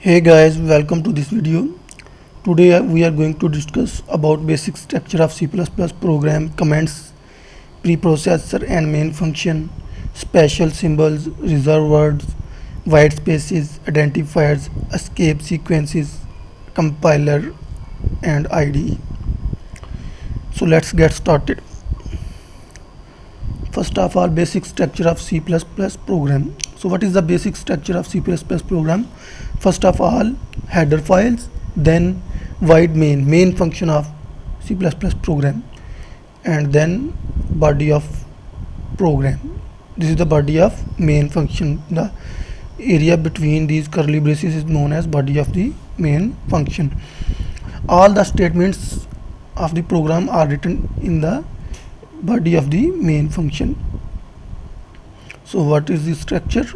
Hey guys, welcome to this video. Today we are going to discuss about basic structure of C++ program, commands, preprocessor and main function, special symbols, reserved words, white spaces, identifiers, escape sequences, compiler and IDE. So let's get started. First of all, basic structure of C++ program. So what is the basic structure of C++ program? First of all, header files, then void main function of C++ program, and then body of program. This is the body of main function. The area between these curly braces is known as body of the main function. All the statements of the program are written in the body of the main function. So what is the structure?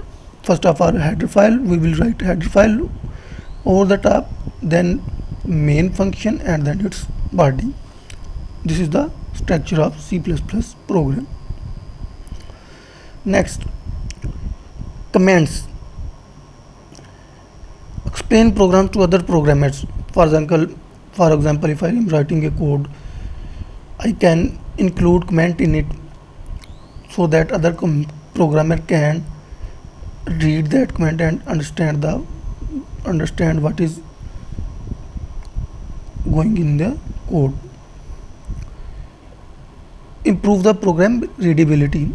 First of all, header file, we will write header file over the top, then main function, and then its body. This is the structure of C++ program. Next, commands. Explain program to other programmers. For example, if I am writing a code, I can include comment in it so that other programmer can read that comment and understand what is going in the code. Improve the program readability.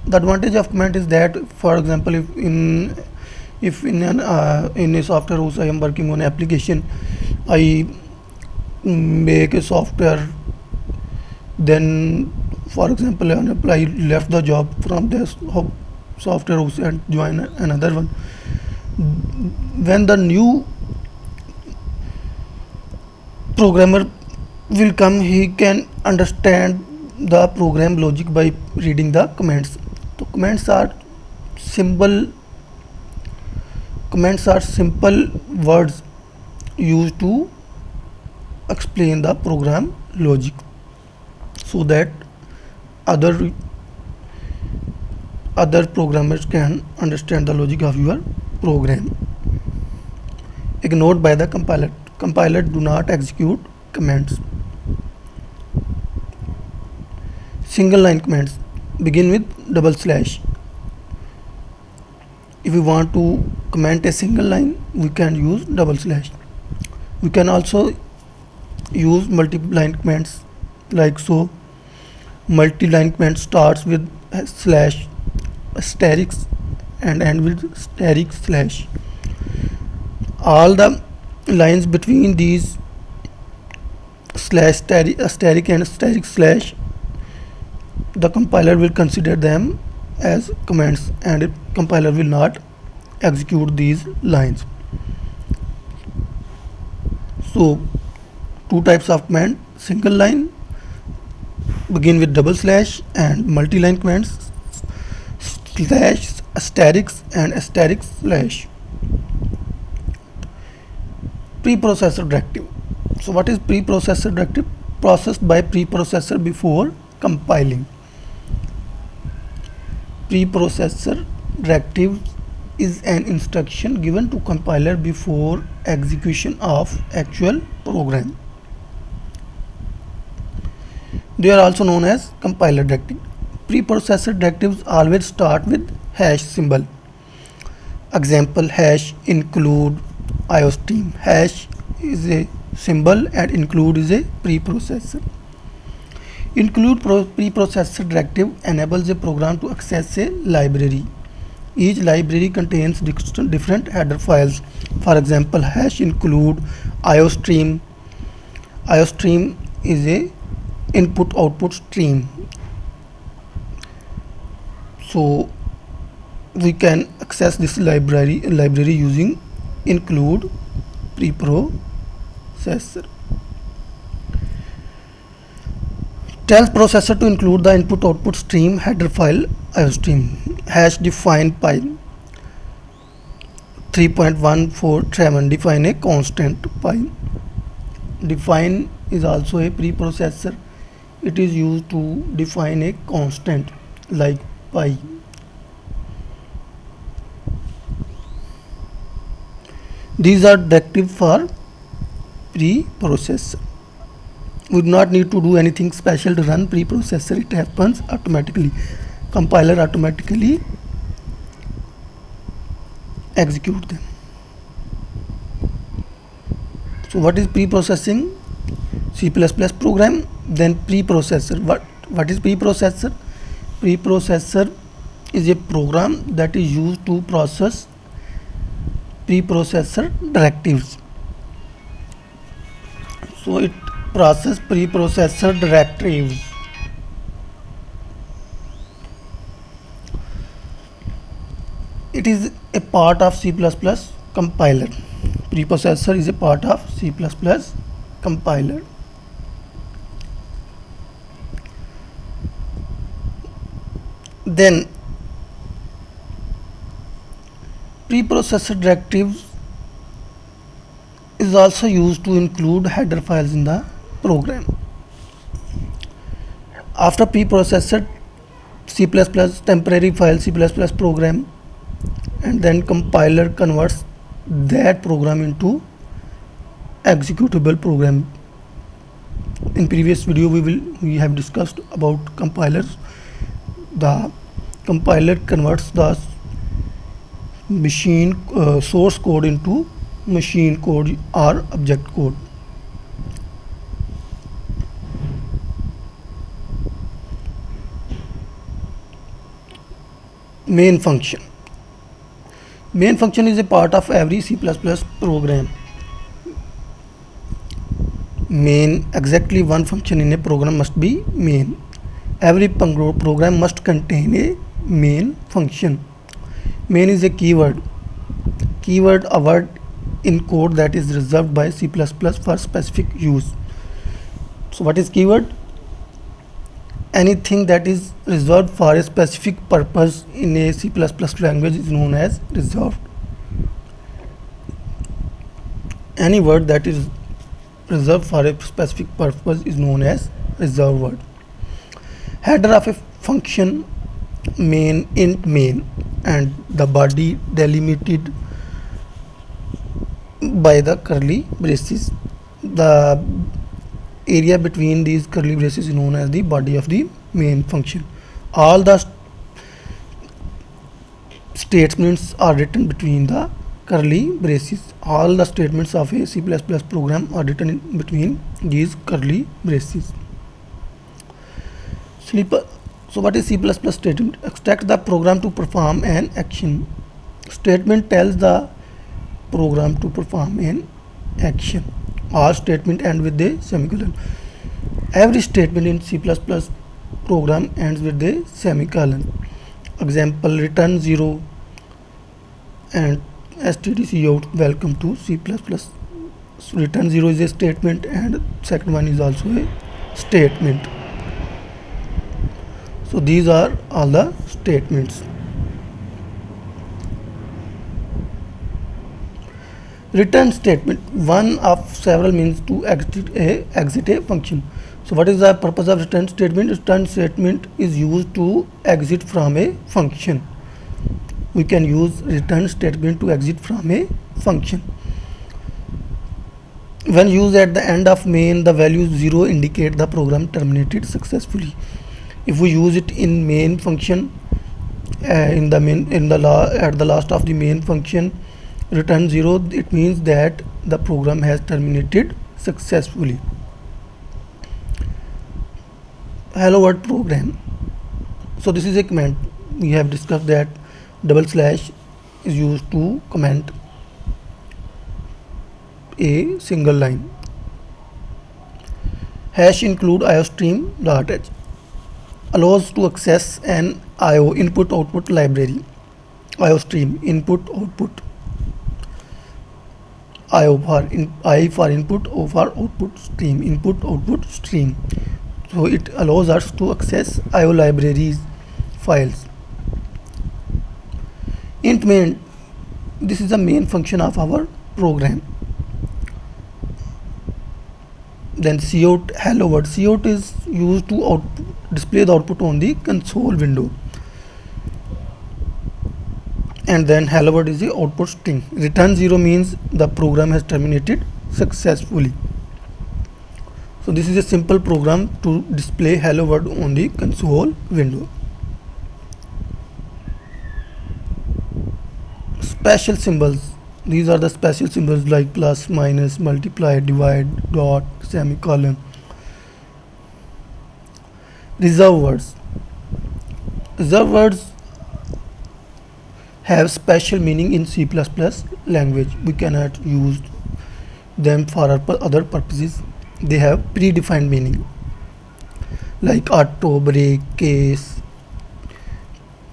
The advantage of comment is that, for example, if in a software house I am working on an application, I make a software, then for example I left the job from this software house and join another one. When the new programmer will come, he can understand the program logic by reading the commands. So commands are simple words used to explain the program logic so that other programmers can understand the logic of your program. Ignored by the compiler. Compiler do not execute commands. Single line commands begin with double slash. If we want to comment a single line, we can use double slash. We can also use multi-line commands like so. Multi-line command starts with slash, asterisk, and end with asterisk slash. All the lines between these slash, asterisk and asterisk slash, the compiler will consider them as commands and compiler will not execute these lines. So two types of command: single line begin with double slash, and multi-line commands slash, asterisk and asterisk slash. Preprocessor directive. So what is preprocessor directive? Processed by preprocessor before compiling. Preprocessor directive is an instruction given to compiler before execution of actual program. They are also known as compiler directive. Preprocessor directives always start with hash symbol. Example: hash include iostream. Hash is a symbol and include is a preprocessor. Include preprocessor directive enables a program to access a library. Each library contains different header files. For example, hash include iostream. Iostream is a input output stream. So we can access this library using include preprocessor. Tells processor to include the input output stream header file iostream. Hash define pi 3.147 define a constant pi. Define is also a preprocessor. It is used to define a constant like pi. These are directive for preprocessor. We do not need to do anything special to run preprocessor. It happens automatically. Compiler automatically execute them. So what is preprocessing? C++ program. Then preprocessor. What is preprocessor? Preprocessor is a program that is used to process preprocessor directives. So it process preprocessor directives. It is a part of C++ compiler. Preprocessor is a part of C++ compiler. Then preprocessor directives is also used to include header files in the program. After preprocessor, C++ temporary file C++ program, and then compiler converts that program into executable program. In previous video we have discussed about compilers. The compiler converts the machine source code into machine code or object code. Main function. Main function is a part of every C++ program. Main, exactly one function in a program must be main. Every program must contain a main function. Main is a keyword. Keyword, a word in code that is reserved by C++ for specific use. So what is keyword? Anything that is reserved for a specific purpose in a C++ language is known as reserved. Any word that is reserved for a specific purpose is known as reserved word. Header of a function main, int main, and the body delimited by the curly braces. The area between these curly braces is known as the body of the main function. All the statements are written between the curly braces. All the statements of a C++ program are written in between these curly braces. So what is C++ statement? Expect the program to perform an action. Statement tells the program to perform an action. All statement end with a semicolon. Every statement in C++ program ends with a semicolon. Example, return 0 and stdc out welcome to C++. So return 0 is a statement and second one is also a statement. So these are all the statements. Return statement, one of several means to exit a function. So what is the purpose of return statement? Return statement is used to exit from a function. We can use return statement to exit from a function. When used at the end of main, the value 0 indicate the program terminated successfully. If we use it in main function, at the last of the main function, return 0, it means that the program has terminated successfully. Hello world program. So this is a command. We have discussed that / is used to comment a single line. Hash include iostream.h allows to access an IO input output library. iostream input output, IO for I for input, O for output, stream input output stream. So it allows us to access IO libraries files. Int main, this is the main function of our program. Then cout hello world. Cout is used to display the output on the console window. and then hello world is the output string. Return 0 means the program has terminated successfully. So this is a simple program to display hello world on the console window. Special symbols. These are the special symbols like plus, minus, multiply, divide, dot, semicolon. Reserved words. Reserved words have special meaning in C++ language. We cannot use them for other purposes. They have predefined meaning like auto, break, case,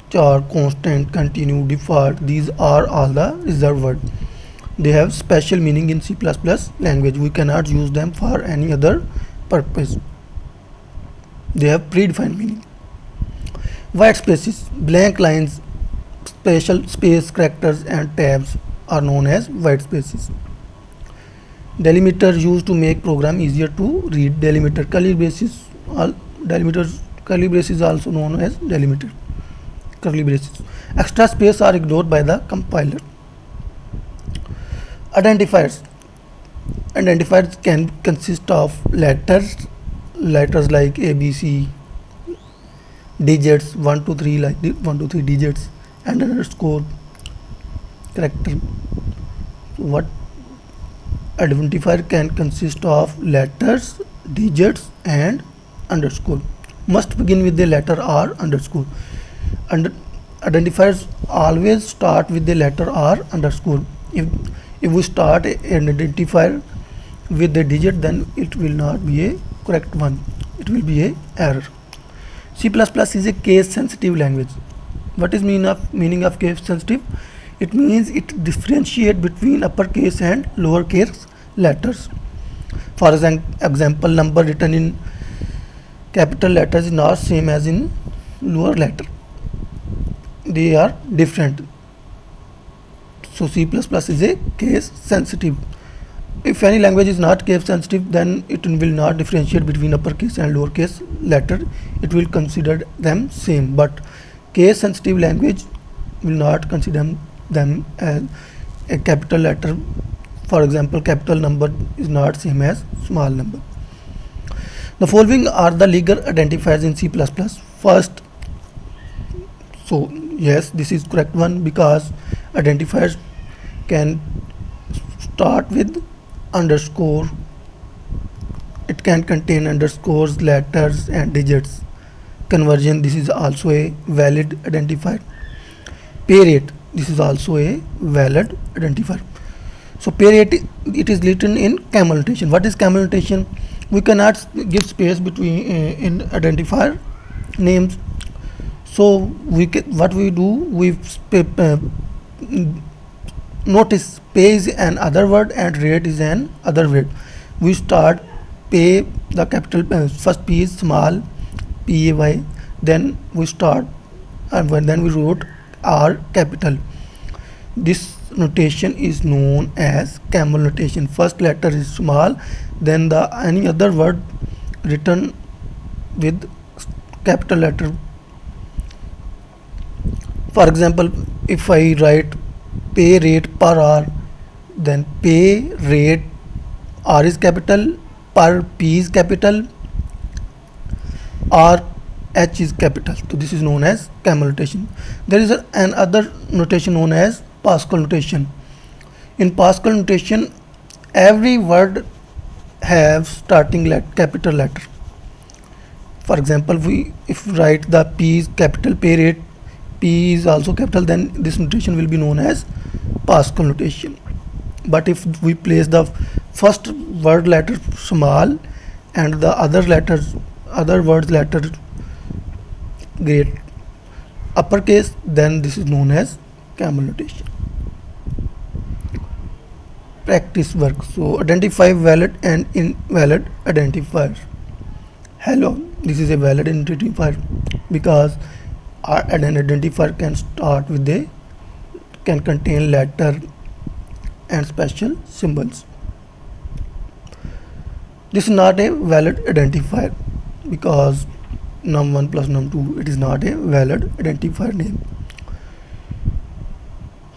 char, constant, continue, default. These are all the reserved words. They have special meaning in C++ language. We cannot use them for any other purpose. They have predefined meaning. White spaces, blank lines, special space characters and tabs are known as white spaces. Delimiter used to make program easier to read. Delimiter, curly braces, curly braces also known as delimiter. Curly braces. Extra space are ignored by the compiler. Identifiers. Identifiers can consist of letters like A, B, C, digits 1 to 3 like 1 to 3 digits, and underscore character. What identifier can consist of letters, digits, and underscore. Must begin with the letter or underscore. Identifiers always start with the letter or underscore. If we start an identifier with the digit, then it will not be a correct one. It will be a error. C++ is a case sensitive language. What is meaning of case sensitive? It means it differentiates between uppercase and lowercase letters. For example, number written in capital letters is not same as in lower letter. They are different. So C++ is a case sensitive. If any language is not case sensitive, then it will not differentiate between uppercase and lowercase letter. It will consider them same. But case sensitive language will not consider them as a capital letter. For example, capital number is not same as small number. The following are the legal identifiers in C++. First, so yes, this is correct one, because identifiers can start with underscore. It can contain underscores, letters, and digits. Conversion, this is also a valid identifier. Pay rate, this is also a valid identifier. So pay rate, it is written in camel notation. What is camel notation? We cannot give space between in identifier names. So what we do, we notice pay is an other word and rate is an other word. We start pay, the capital first P is small, PAY, then we start and then we wrote R capital. This notation is known as camel notation. First letter is small, then the any other word written with capital letter. For example, if I write pay rate per hour, then pay rate R is capital, per P is capital, R H is capital. So this is known as camel notation. There is another notation known as Pascal notation. In Pascal notation, every word have starting capital letter. For example, if we write the P is capital, pay rate, P is also capital, then this notation will be known as Pascal notation. But if we place the first word letter small and the other words letter great uppercase, then this is known as camel notation. Practice work. So identify valid and invalid identifiers. Hello, this is a valid identifier because an identifier can contain letter and special symbols. This is not a valid identifier because num1 plus num2, it is not a valid identifier name.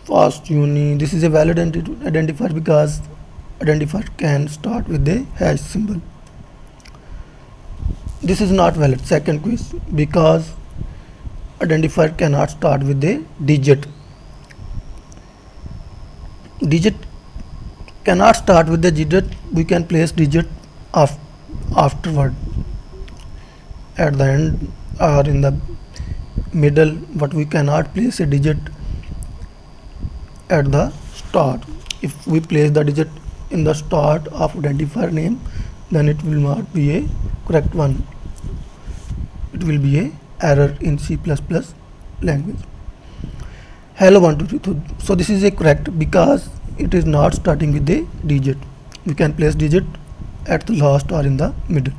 fast uni. This is a valid identifier because identifier can start with a hash symbol. This is not valid. Second quiz, because identifier cannot start with a digit. Digit cannot start with the digit. We can place digit afterward, at the end or in the middle, but we cannot place a digit at the start. If we place the digit in the start of identifier name, then it will not be a correct one. It will be a error in C++ language. Hello 1 2 3. So this is a correct because it is not starting with a digit. We can place digit at the last or in the middle.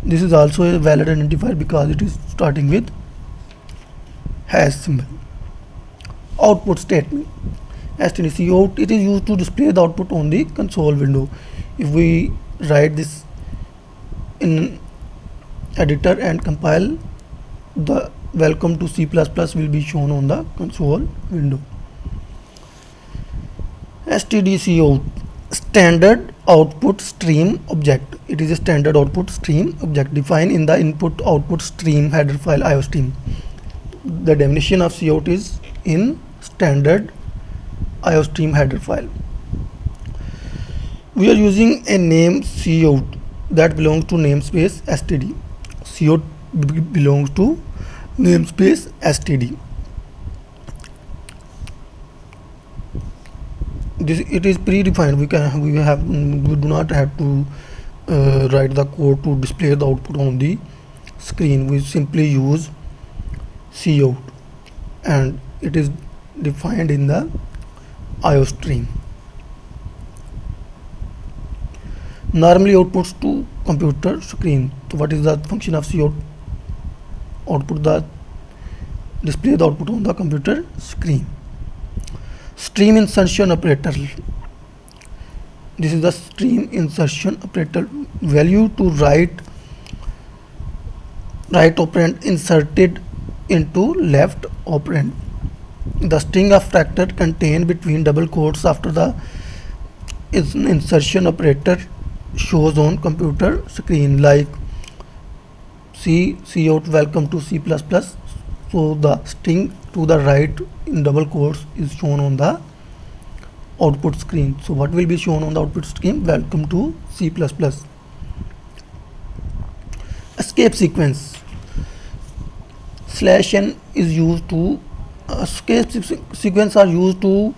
This is also a valid identifier because it is starting with hash symbol. Output statement. stdc out, it is used to display the output on the console window. If we write this in editor and compile, the welcome to C++ will be shown on the console window. stdc out, standard output stream object. It is a standard output stream object defined in the input output stream header file iostream. The definition of cout is in standard iostream header file. We are using a name cout that belongs to namespace std. Cout belongs to namespace std. It is predefined. We do not have to write the code to display the output on the screen. We simply use cout and it is defined in the iostream. Normally outputs to computer screen. So what is the function of cout? Output the display the output on the computer screen. Stream insertion operator. This is the stream insertion operator. Value to write operand inserted into left operand. The string of character contained between double quotes after the insertion operator shows on computer screen, like cout welcome to C++. So the string to the right in double quotes is shown on the output screen. So what will be shown on the output screen? Welcome to C++. Escape sequence. /n is used to escape sequence are used to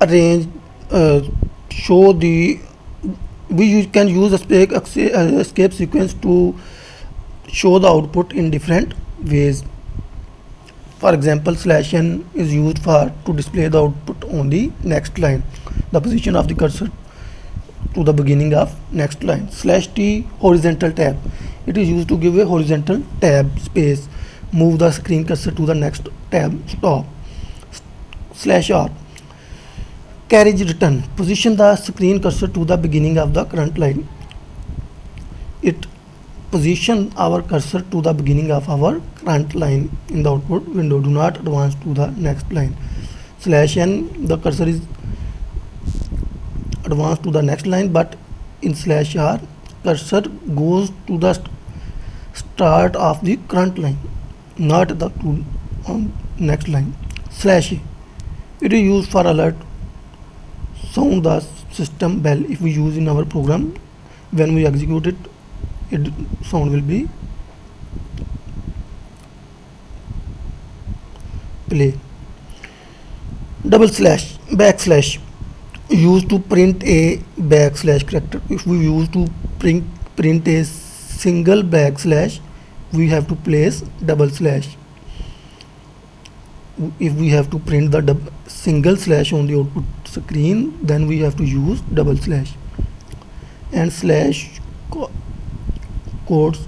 arrange show the we can use escape sequence to show the output in different ways. For example, /n is used to display the output on the next line, the position of the cursor to the beginning of next line. /t horizontal tab, it is used to give a horizontal tab space, move the screen cursor to the next tab stop. /r carriage return, position the screen cursor to the beginning of the current line. It position our cursor to the beginning of our current line in the output window. Do not advance to the next line. /n, the cursor is advanced to the next line, but in /r cursor goes to the start of the current line, not the next line. /a, it is used for alert, sound the system bell. If we use in our program, when we execute it, sound will be play. // used to print a / character. If we use to print a single / we have to place /. If we have to print the single / on the output screen, then we have to use /. And quotes,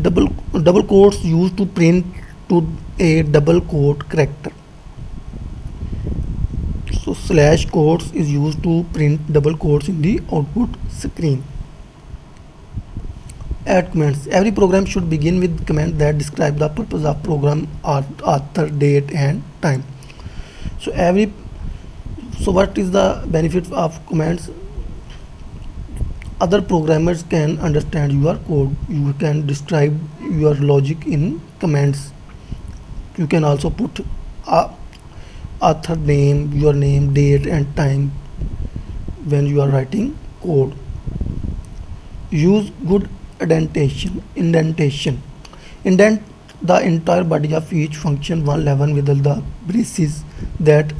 double quotes used to print to a double quote character. So /quotes is used to print double quotes in the output screen. add comments. Every program should begin with comments that describe the purpose of program, author, date, and time. So what is the benefit of comments? Other programmers can understand your code. You can describe your logic in comments. You can also put author name, your name, date, and time when you are writing code. Use good indentation. Indent the entire body of each function one level with the braces that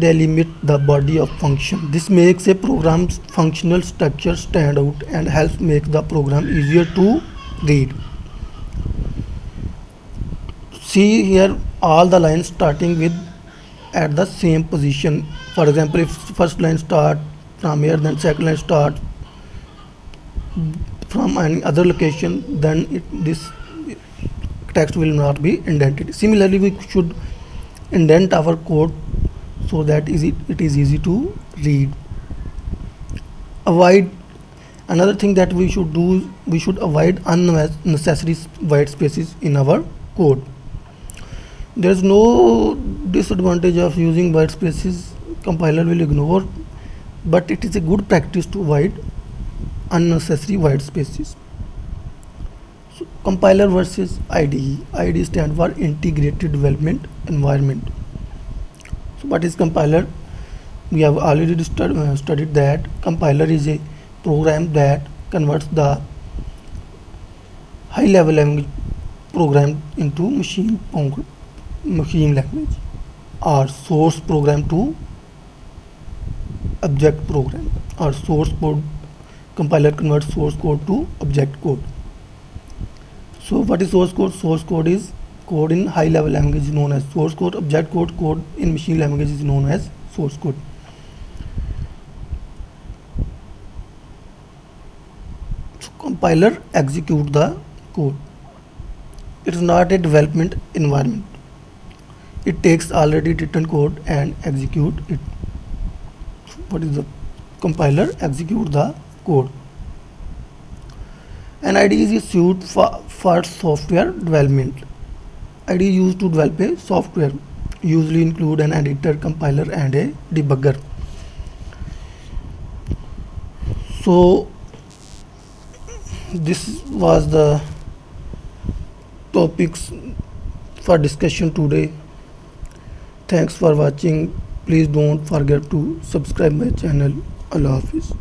delimit the body of function. This makes a program's functional structure stand out and helps make the program easier to read. See here all the lines starting with at the same position. For example, if first line start from here, then second line start from any other location, then this text will not be indented. Similarly, we should indent our code so that it is easy to read. Avoid another thing that we should do, we should avoid unnecessary white spaces in our code. There is no disadvantage of using white spaces. Compiler will ignore, but it is a good practice to avoid unnecessary white spaces. So, compiler versus IDE. IDE stands for Integrated Development Environment. So what is compiler? We have already studied that compiler is a program that converts the high level language program into machine language, or source program to object program, or source code. Compiler converts source code to object code. So what is source code? Source code is code in high level language is known as source code. Object code in machine language is known as source code. So compiler execute the code. It is not a development environment. It takes already written code and execute it. So what is the compiler? Execute the code. An IDE is a suite for software development. IDE used to develop a software, usually include an editor, compiler, and a debugger. So this was the topics for discussion today. Thanks for watching. Please don't forget to subscribe my channel. Allah Hafiz.